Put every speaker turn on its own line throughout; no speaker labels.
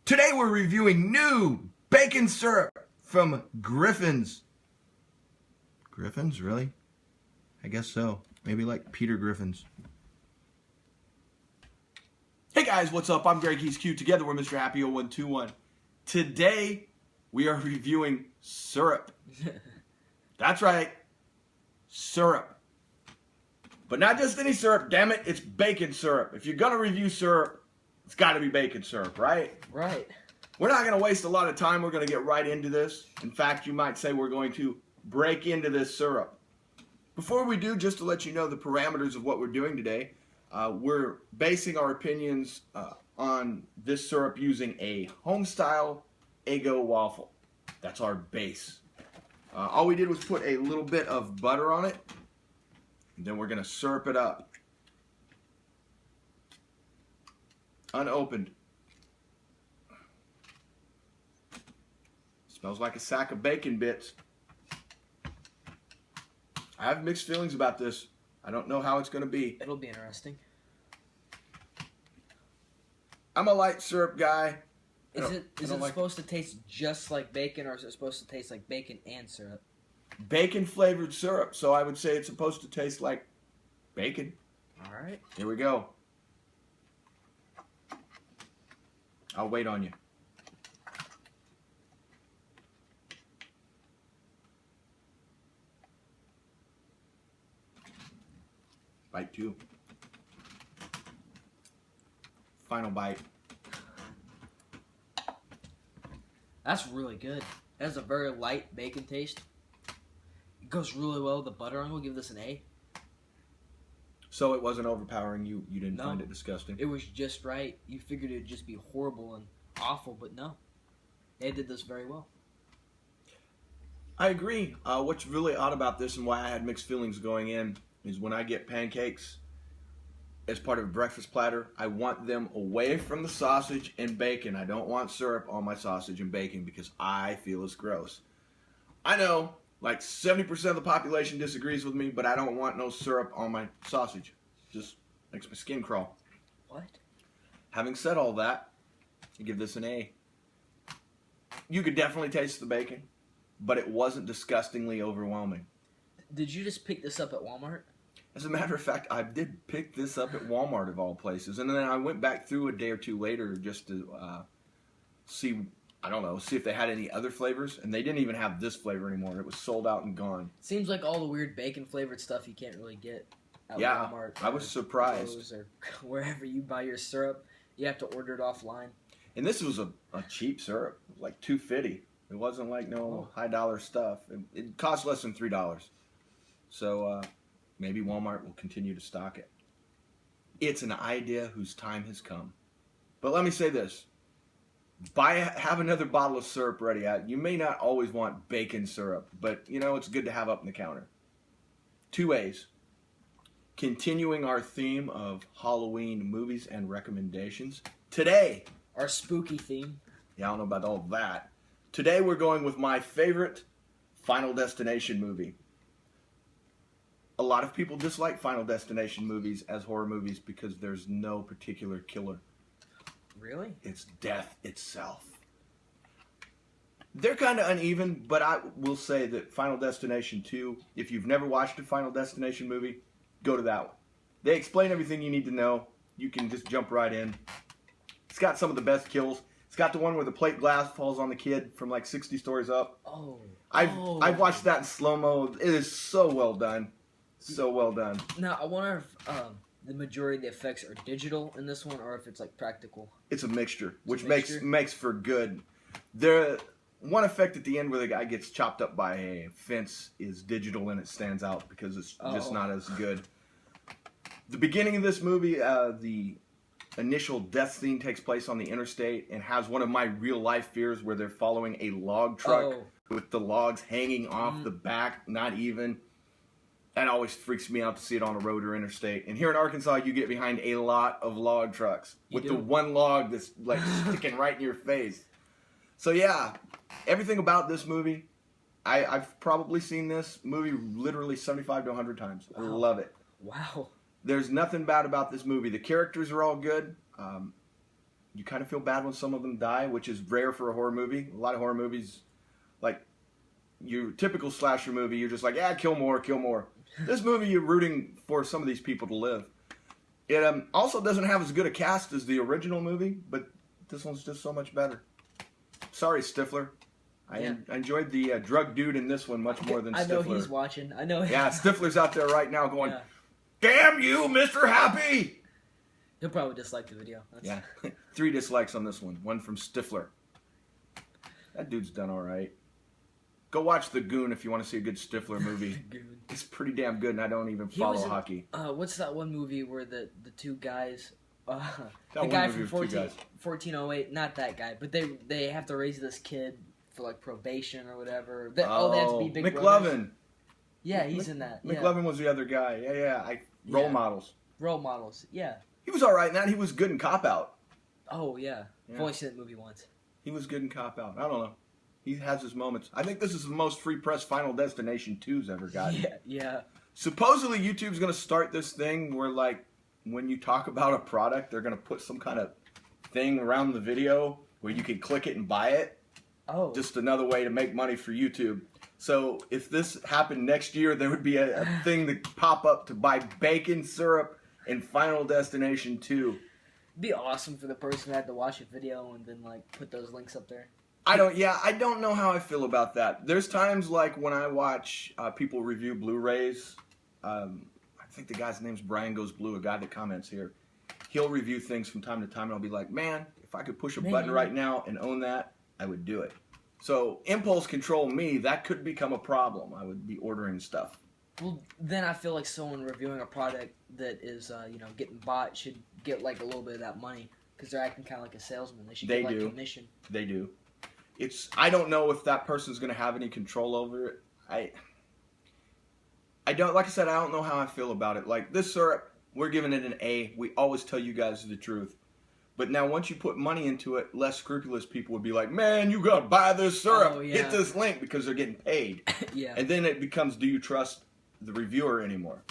Today we're reviewing new bacon syrup from Griffins. Griffins, really? I guess so. Maybe like Peter Griffins.
Hey guys, what's up? I'm Greg, he's Q, together we're Mr. Happy 0121. Today we are reviewing syrup. That's right, syrup. But not just any syrup, damn it, it's bacon syrup. If you're gonna review syrup, it's gotta be bacon syrup, right?
Right.
We're not gonna waste a lot of time, we're gonna get right into this. In fact, you might say we're going to break into this syrup. Before we do, just to let you know the parameters of what we're doing today, we're basing our opinions on this syrup using a home-style Eggo waffle. That's our base. All we did was put a little bit of butter on it, and then we're going to syrup it up. Unopened. Smells like a sack of bacon bits. I have mixed feelings about this. I don't know how it's going to be.
It'll be interesting.
I'm a light syrup guy.
Is it supposed to taste just like bacon, or is it supposed to taste like bacon and syrup?
Bacon flavored syrup, so I would say it's supposed to taste like bacon.
All right.
Here we go. I'll wait on you. Bite two. Final bite.
That's really good. It has a very light bacon taste. It goes really well with the butter. I'm going to give this an A.
So it wasn't overpowering. You didn't
No.
find it disgusting?
It was just right. You figured it would just be horrible and awful, but no. They did this very well.
I agree. What's really odd about this and why I had mixed feelings going in is when I get pancakes as part of a breakfast platter, I want them away from the sausage and bacon. I don't want syrup on my sausage and bacon because I feel it's gross. I know, like 70% of the population disagrees with me, but I don't want no syrup on my sausage. Just makes my skin crawl.
What?
Having said all that, I give this an A. You could definitely taste the bacon, but it wasn't disgustingly overwhelming.
Did you just pick this up at Walmart?
As a matter of fact, I did pick this up at Walmart of all places, and then I went back through a day or two later just to see if they had any other flavors, and they didn't even have this flavor anymore. It was sold out and gone.
Seems like all the weird bacon flavored stuff you can't really get at
Yeah,
Walmart.
I was surprised.
Lowe's or wherever you buy your syrup, you have to order it offline.
And this was a cheap syrup, like $2.50. It wasn't like no high dollar stuff. It cost less than $3. So maybe Walmart will continue to stock it. It's an idea whose time has come. But let me say this. Have another bottle of syrup ready. You may not always want bacon syrup, but you know, it's good to have up in the counter. 2 A's. Continuing our theme of Halloween movies and recommendations. Today,
Our spooky theme.
yeah, I don't know about all that. Today we're going with my favorite Final Destination movie. A lot of people dislike Final Destination movies as horror movies because there's no particular killer.
Really?
It's death itself. They're kind of uneven, but I will say that Final Destination 2, if you've never watched a Final Destination movie, go to that one. They explain everything you need to know. You can just jump right in. It's got some of the best kills. It's got the one where the plate glass falls on the kid from like 60 stories up.
Oh.
I've watched that in slow-mo. It is so well done. So well done.
Now, I wonder if the majority of the effects are digital in this one, or if it's like practical.
It's a mixture, which
mixture?
makes for good. There, one effect at the end where the guy gets chopped up by a fence is digital and it stands out because it's just not as good. The beginning of this movie, the initial death scene takes place on the interstate and has one of my real life fears where they're following a log truck with the logs hanging off the back, not even. That always freaks me out to see it on a road or interstate. And here in Arkansas, you get behind a lot of log trucks with the one log that's like sticking right in your face. So yeah, everything about this movie, I've probably seen this movie literally 75 to 100 times. I love it.
Wow.
There's nothing bad about this movie. The characters are all good. You kind of feel bad when some of them die, which is rare for a horror movie. A lot of horror movies, like your typical slasher movie, you're just like, yeah, kill more, kill more. This movie, you're rooting for some of these people to live. It also doesn't have as good a cast as the original movie, but this one's just so much better. Sorry, Stifler. I enjoyed the drug dude in this one much more than Stifler.
I know he's watching. I know.
Yeah, Stifler's out there right now going, damn you, Mr. Happy!
He'll probably dislike the video.
Yeah. 3 dislikes on this one. 1 from Stifler. That dude's done all right. Go watch The Goon if you want to see a good Stifler movie. It's pretty damn good, and I don't even follow hockey.
What's that one movie where the 2 guys... the
one
guy
movie
from
with 2 guys.
1408, not that guy, but they have to raise this kid for like probation or whatever. They have to be big
McLovin.
brothers. Yeah, he's in that.
McLovin was the other guy. Role models.
Role models, yeah.
He was all right in that. He was good in Cop Out.
Oh, yeah. I've only seen that movie once.
He was good in Cop Out. I don't know. He has his moments. I think this is the most free press Final Destination 2's ever gotten.
Yeah.
Supposedly, YouTube's going to start this thing where, like, when you talk about a product, they're going to put some kind of thing around the video where you can click it and buy it.
Oh.
Just another way to make money for YouTube. So if this happened next year, there would be a thing that pop up to buy bacon syrup in Final Destination 2.
It'd be awesome for the person that had to watch a video and then like put those links up there.
I don't know how I feel about that. There's times like when I watch people review Blu-rays. I think the guy's name's Brian Goes Blue, a guy that comments here. He'll review things from time to time, and I'll be like, man, if I could push a button right now and own that, I would do it. So impulse control me, that could become a problem. I would be ordering stuff.
Well, then I feel like someone reviewing a product that is, getting bought should get like a little bit of that money because they're acting kind of like a salesman. They should get like commission.
They do. I don't know if that person's going to have any control over it. I don't, like I said, I don't know how I feel about it. Like this syrup, we're giving it an A. We always tell you guys the truth. But now once you put money into it, less scrupulous people would be like, man, you got to buy this syrup.
Oh, yeah.
Hit this link because they're getting paid.
Yeah.
And then it becomes, do you trust the reviewer anymore?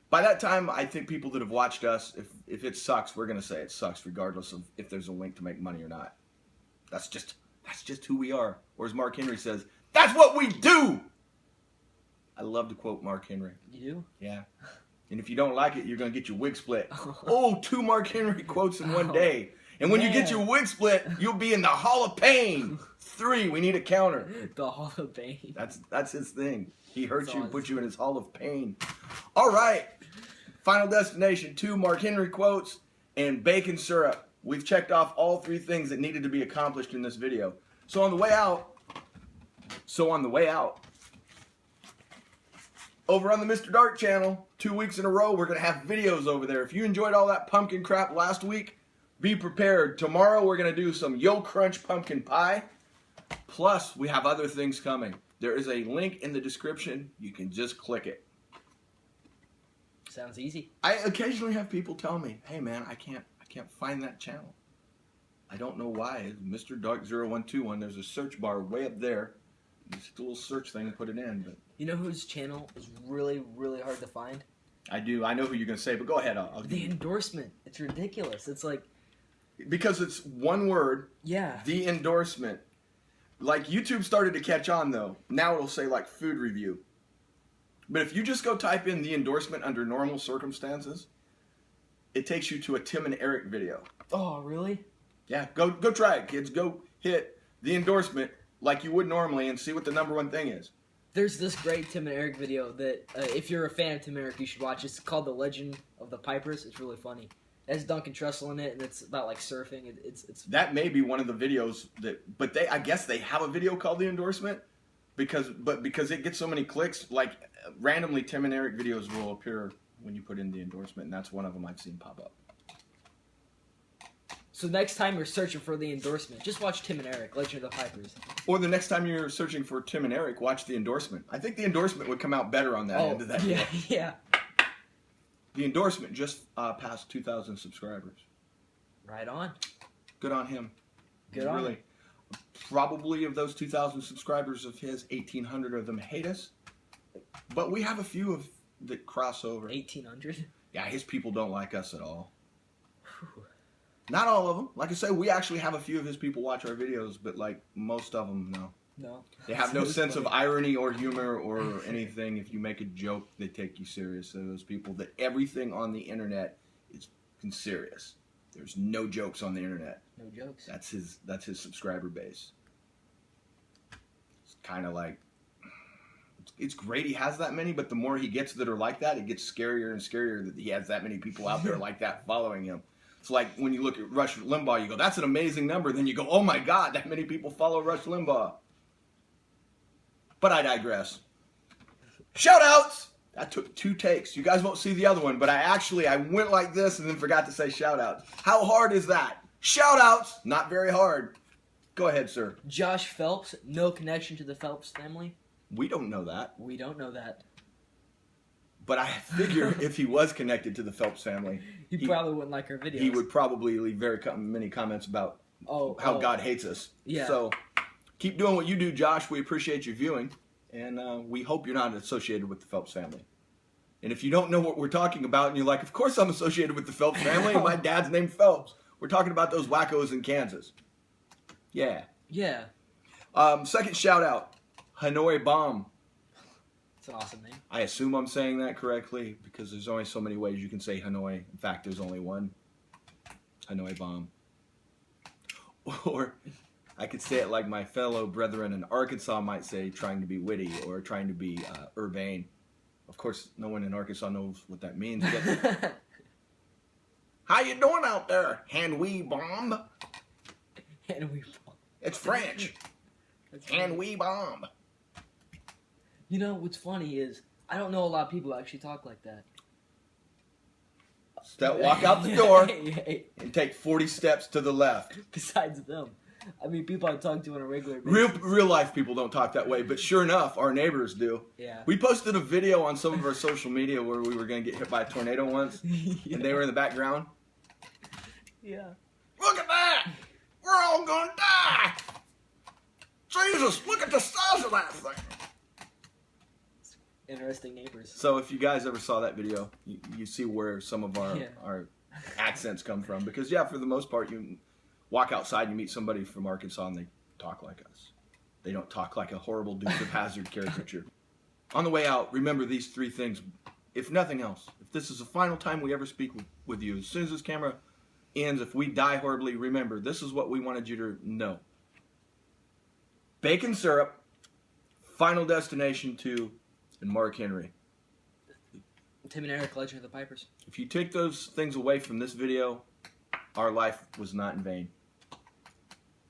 By that time, I think people that have watched us, if it sucks, we're going to say it sucks regardless of if there's a link to make money or not. That's just who we are. Or as Mark Henry says, that's what we do! I love to quote Mark Henry.
You do?
Yeah. And if you don't like it, you're going to get your wig split. Oh, 2 Mark Henry quotes in one day. And when you get your wig split, you'll be in the Hall of Pain. 3, we need a counter.
The Hall of Pain.
That's his thing. He hurts you and puts you in his Hall of Pain. All right. Final Destination 2, Mark Henry quotes, and bacon syrup. We've checked off all 3 things that needed to be accomplished in this video. So on the way out, over on the Mr. Dark channel, 2 weeks in a row, we're going to have videos over there. If you enjoyed all that pumpkin crap last week, be prepared. Tomorrow we're going to do some Yo Crunch pumpkin pie. Plus, we have other things coming. There is a link in the description. You can just click it.
Sounds easy.
I occasionally have people tell me, hey man, I can't find that channel. I don't know why. Mr. Dark 0121, there's a search bar way up there. Just a little search thing to put it in. But
you know whose channel is really, really hard to find?
I do. I know who you're going to say, but go ahead.
The endorsement. It's ridiculous. It's like...
Because it's one word.
Yeah.
The endorsement. Like, YouTube started to catch on, though. Now it'll say, like, food review. But if you just go type in the endorsement under normal circumstances, it takes you to a Tim and Eric video.
Oh, really?
Yeah. Go try it, kids. Go hit the endorsement like you would normally and see what the #1 thing is.
There's this great Tim and Eric video that, if you're a fan of Tim and Eric, you should watch. It's called The Legend of the Pipers. It's really funny. It has Duncan Trussell in it, and it's about, like, surfing. It's
That may be one of the videos that... But I guess they have a video called The Endorsement because it gets so many clicks, like, randomly Tim and Eric videos will appear when you put in The Endorsement, and that's one of them I've seen pop up.
So next time you're searching for The Endorsement, just watch Tim and Eric, Legend of the Pipers.
Or the next time you're searching for Tim and Eric, watch The Endorsement. I think The Endorsement would come out better on that end of that video.
Yeah.
The Endorsement just passed 2,000 subscribers.
Right on.
Good on him.
Good on him.
Probably of those 2,000 subscribers of his, 1,800 of them hate us. But we have a few that cross over.
1,800?
Yeah, his people don't like us at all.
Whew.
Not all of them. Like I say, we actually have a few of his people watch our videos, but like most of them, no.
No.
They have no sense of irony or humor or anything. If you make a joke, they take you serious. They're those people that everything on the internet is serious. There's no jokes on the internet.
No jokes.
That's his subscriber base. It's kind of like, it's great he has that many, but the more he gets that are like that, it gets scarier and scarier that he has that many people out there like that following him. It's like when you look at Rush Limbaugh, you go, that's an amazing number. Then you go, oh my God, that many people follow Rush Limbaugh. But I digress. Shout outs! That took 2 takes. You guys won't see the other one, but I went like this and then forgot to say shout outs. How hard is that? Shout outs! Not very hard. Go ahead, sir.
Josh Phelps, no connection to the Phelps family.
We don't know that.
We don't know that.
But I figure if he was connected to the Phelps family,
He probably wouldn't like our videos.
he would probably leave very many comments about how God hates us.
Yeah.
So keep doing what you do, Josh. We appreciate your viewing, and we hope you're not associated with the Phelps family. And if you don't know what we're talking about, and you're like, of course I'm associated with the Phelps family, and my dad's named Phelps. We're talking about those wackos in Kansas. Yeah.
Yeah.
Second shout out, Hanoi Bomb.
It's an awesome name.
I assume I'm saying that correctly because there's only so many ways you can say Hanoi. In fact, there's only one. Hanoi Bomb. Or I could say it like my fellow brethren in Arkansas might say, trying to be witty or trying to be urbane. Of course, no one in Arkansas knows what that means. But how you doing out there, Hanoi Bomb?
Hanoi Bomb.
It's French. Hanoi Bomb.
You know, what's funny is, I don't know a lot of people who actually talk like that.
Walk out the door and take 40 steps to the left.
Besides them. I mean, people I talk to on a regular basis.
Real life people don't talk that way, but sure enough, our neighbors do.
Yeah.
We posted a video on some of our social media where we were going to get hit by a tornado once,
Yeah.
and they were in the background.
Yeah.
Look at that! We're all going to die! Jesus, look at the size of that thing!
Interesting neighbors.
So if you guys ever saw that video, you see where some of our accents come from. Because, yeah, for the most part, you walk outside and you meet somebody from Arkansas and they talk like us. They don't talk like a horrible Dukes of Hazzard caricature. On the way out, remember these 3 things. If nothing else, if this is the final time we ever speak with you, as soon as this camera ends, if we die horribly, remember, this is what we wanted you to know. Bacon syrup, Final Destination 2, and Mark Henry.
Tim and Eric, Legend of the Pipers.
If you take those things away from this video, our life was not in vain.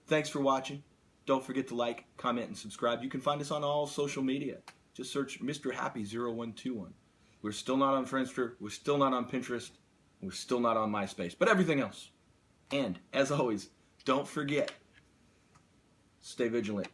Thanks for watching. Don't forget to like, comment, and subscribe. You can find us on all social media. Just search Mr. Happy 0121. We're still not on Friendster. We're still not on Pinterest. We're still not on MySpace. But everything else. And, as always, don't forget, stay vigilant.